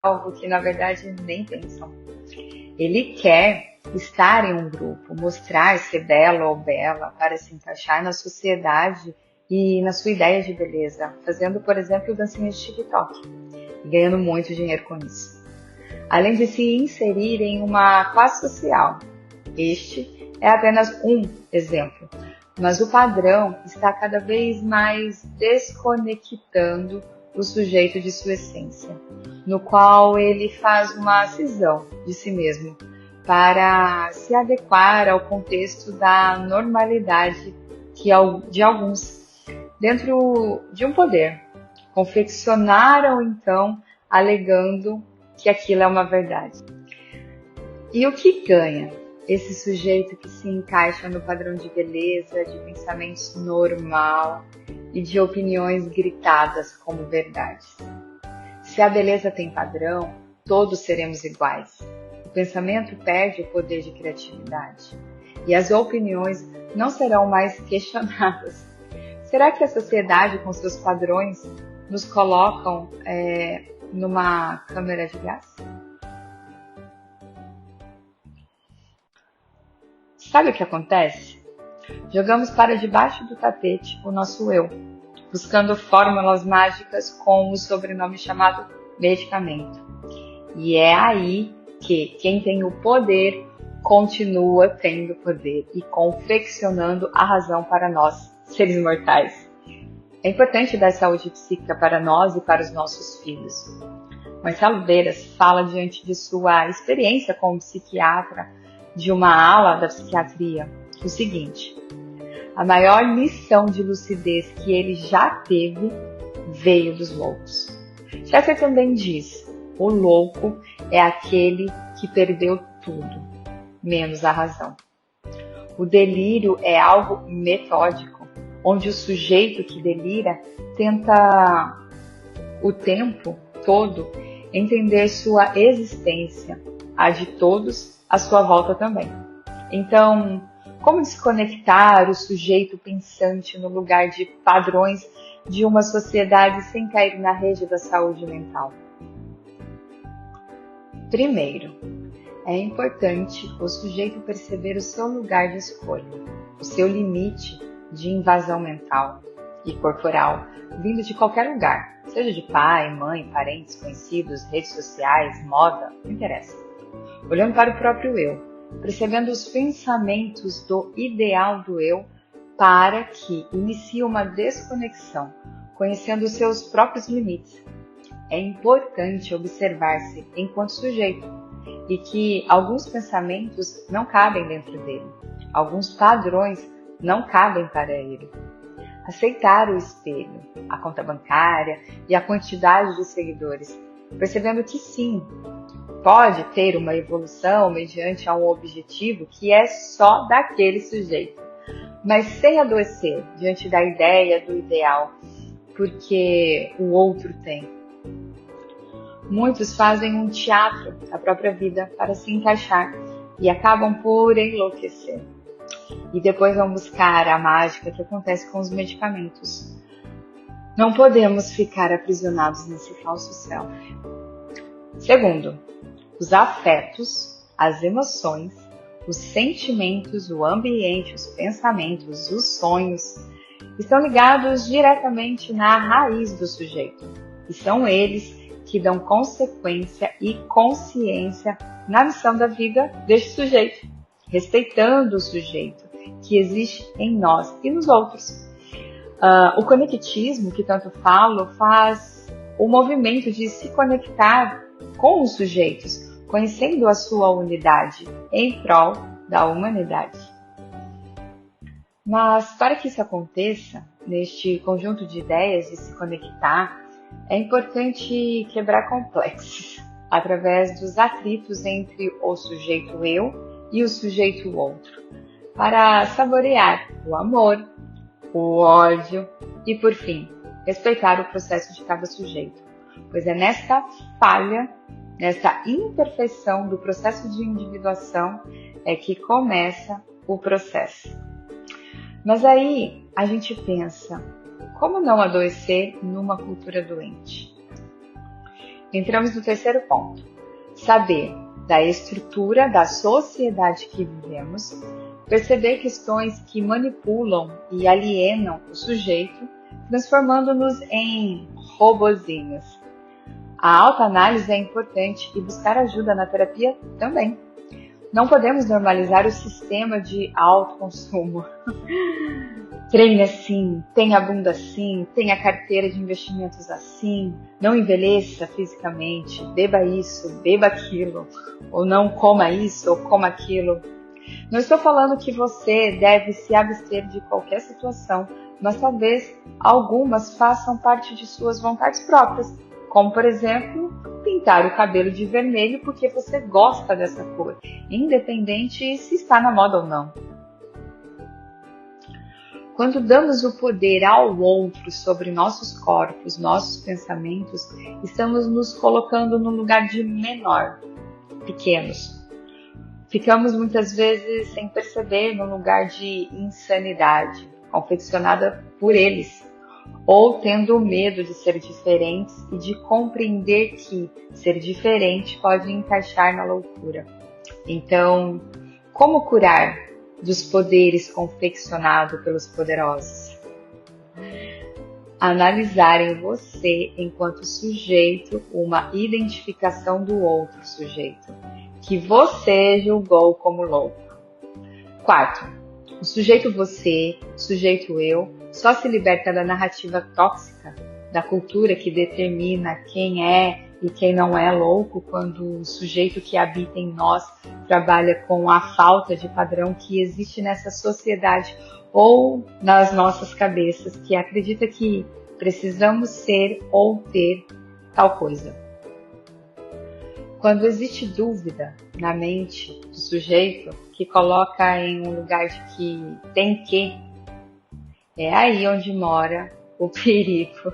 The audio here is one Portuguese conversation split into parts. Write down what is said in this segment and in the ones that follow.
algo que na verdade nem pensam. Ele quer estar em um grupo, mostrar ser belo ou bela para se encaixar na sociedade e na sua ideia de beleza, fazendo, por exemplo, dancinhas de TikTok e ganhando muito dinheiro com isso. Além de se inserir em uma classe social. Este é apenas um exemplo, mas o padrão está cada vez mais desconectando o sujeito de sua essência, no qual ele faz uma cisão de si mesmo para se adequar ao contexto da normalidade de alguns dentro de um poder. Confeccionaram então alegando que aquilo é uma verdade. E o que ganha esse sujeito que se encaixa no padrão de beleza, de pensamentos normal e de opiniões gritadas como verdades? Se a beleza tem padrão, todos seremos iguais. O pensamento perde o poder de criatividade e as opiniões não serão mais questionadas. Será que a sociedade, com seus padrões, nos colocam numa câmara de gás? Sabe o que acontece? Jogamos para debaixo do tapete o nosso eu, buscando fórmulas mágicas com o sobrenome chamado medicamento. E é aí que quem tem o poder continua tendo poder e confeccionando a razão para nós, seres mortais. É importante dar saúde psíquica para nós e para os nossos filhos. Marcelo Beiras fala diante de sua experiência como psiquiatra de uma ala da psiquiatria o seguinte: a maior lição de lucidez que ele já teve veio dos loucos. Chester também diz: o louco é aquele que perdeu tudo, menos a razão. O delírio é algo metódico, onde o sujeito que delira tenta o tempo todo entender sua existência, a de todos à sua volta também. Então, como desconectar o sujeito pensante no lugar de padrões de uma sociedade sem cair na rede da saúde mental? Primeiro, é importante o sujeito perceber o seu lugar de escolha, o seu limite de invasão mental e corporal, vindo de qualquer lugar, seja de pai, mãe, parentes, conhecidos, redes sociais, moda, não interessa. Olhando para o próprio eu, percebendo os pensamentos do ideal do eu, para que inicie uma desconexão, conhecendo os seus próprios limites. É importante observar-se enquanto sujeito e que alguns pensamentos não cabem dentro dele, alguns padrões não cabem para ele. Aceitar o espelho, a conta bancária e a quantidade de seguidores, percebendo que sim, pode ter uma evolução mediante a um objetivo que é só daquele sujeito, mas sem adoecer diante da ideia do ideal, porque o outro tem. Muitos fazem um teatro da própria vida para se encaixar e acabam por enlouquecer. E depois vão buscar a mágica que acontece com os medicamentos. Não podemos ficar aprisionados nesse falso self. Segundo, os afetos, as emoções, os sentimentos, o ambiente, os pensamentos, os sonhos estão ligados diretamente na raiz do sujeito. E são eles que dão consequência e consciência na missão da vida deste sujeito, respeitando o sujeito que existe em nós e nos outros. O conectismo, que tanto falo, faz o movimento de se conectar com os sujeitos, conhecendo a sua unidade em prol da humanidade. Mas para que isso aconteça, neste conjunto de ideias de se conectar, é importante quebrar complexos através dos atritos entre o sujeito eu e o sujeito outro, para saborear o amor, o ódio e, por fim, respeitar o processo de cada sujeito, pois é nesta falha, nesta imperfeição do processo de individuação é que começa o processo. Mas aí a gente pensa, como não adoecer numa cultura doente? entramos no terceiro ponto. Saber da estrutura da sociedade que vivemos, perceber questões que manipulam e alienam o sujeito, transformando-nos em robozinhos. A autoanálise é importante e buscar ajuda na terapia também. Não podemos normalizar o sistema de autoconsumo. Treine assim, tenha a bunda assim, tenha a carteira de investimentos assim, não envelheça fisicamente, beba isso, beba aquilo, ou não coma isso ou coma aquilo. Não estou falando que você deve se abster de qualquer situação, mas talvez algumas façam parte de suas vontades próprias, como por exemplo, pintar o cabelo de vermelho porque você gosta dessa cor, independente se está na moda ou não. Quando damos o poder ao outro sobre nossos corpos, nossos pensamentos, estamos nos colocando num lugar de menor, pequenos. Ficamos muitas vezes sem perceber num lugar de insanidade, confeccionada por eles, ou tendo medo de ser diferentes e de compreender que ser diferente pode encaixar na loucura. Então, como curar dos poderes confeccionados pelos poderosos? Analisar em você, enquanto sujeito, uma identificação do outro sujeito, que você julgou como louco. Quarto, o sujeito você, o sujeito eu, só se liberta da narrativa tóxica, da cultura que determina quem é e quem não é louco, quando o sujeito que habita em nós trabalha com a falta de padrão que existe nessa sociedade ou nas nossas cabeças, que acredita que precisamos ser ou ter tal coisa. Quando existe dúvida na mente do sujeito, que coloca em um lugar de que tem que, é aí onde mora o perigo.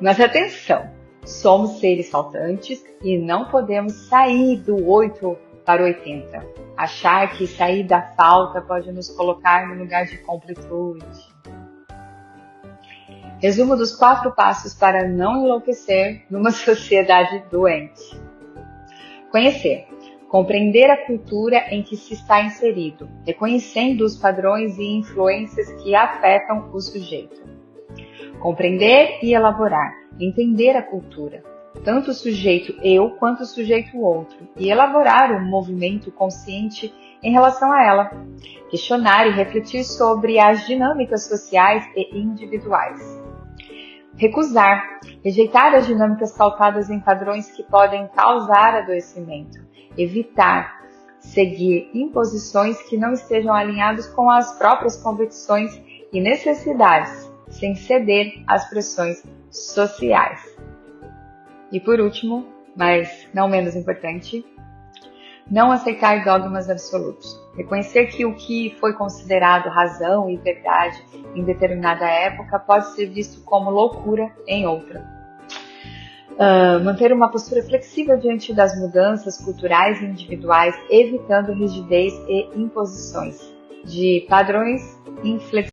Mas atenção, somos seres faltantes e não podemos sair do 8 para o 80. Achar que sair da falta pode nos colocar no lugar de completude. Resumo dos 4 passos para não enlouquecer numa sociedade doente. Conhecer. Compreender a cultura em que se está inserido, reconhecendo os padrões e influências que afetam o sujeito. Compreender e elaborar. Entender a cultura, tanto o sujeito eu quanto o sujeito outro, e elaborar um movimento consciente em relação a ela. Questionar e refletir sobre as dinâmicas sociais e individuais. Recusar, rejeitar as dinâmicas pautadas em padrões que podem causar adoecimento. Evitar, seguir imposições que não estejam alinhadas com as próprias convicções e necessidades, sem ceder às pressões sociais. E por último, mas não menos importante, não aceitar dogmas absolutos. Reconhecer que o que foi considerado razão e verdade em determinada época pode ser visto como loucura em outra. Manter uma postura flexível diante das mudanças culturais e individuais, evitando rigidez e imposições de padrões inflexíveis.